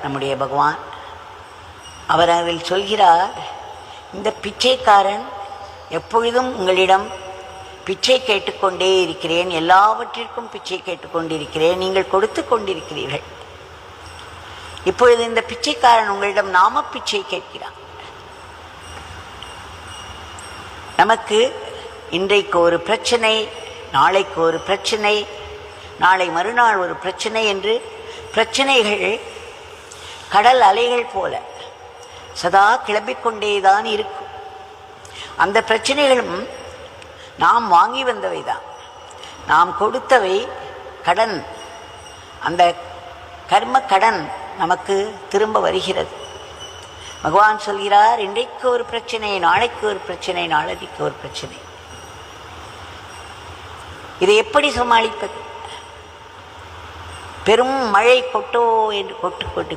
நம்முடைய பகவான். அவர் அதில் சொல்கிறார், இந்த பிச்சைக்காரன் எப்பொழுதும் உங்களிடம் பிச்சை கேட்டுக்கொண்டே இருக்கிறேன், எல்லாவற்றிற்கும் பிச்சை கேட்டுக்கொண்டிருக்கிறேன், நீங்கள் கொடுத்து கொண்டிருக்கிறீர்கள். இப்பொழுது இந்த பிச்சைக்காரன் உங்களிடம் நாம பிச்சை கேட்கிறான். நமக்கு இன்றைக்கு ஒரு பிரச்சனை, நாளைக்கு ஒரு பிரச்சனை, நாளை மறுநாள் ஒரு பிரச்சனை என்று பிரச்சனைகள் கடல் அலைகள் போல சதா கிளம்பிக்கொண்டேதான் இருக்கும். அந்த பிரச்சனைகளும் நாம் வாங்கி வந்தவை தான், நாம் கொடுத்தவை கடன். அந்த கர்ம கடன் நமக்கு திரும்ப வருகிறது. பகவான் சொல்கிறார், இன்றைக்கு ஒரு பிரச்சனை, நாளைக்கு ஒரு பிரச்சனை, நாளைக்கு ஒரு பிரச்சனை. இதை எப்படி சமாளிப்பது? பெரும் மழை கொட்டோ என்று கொட்டு கொட்டு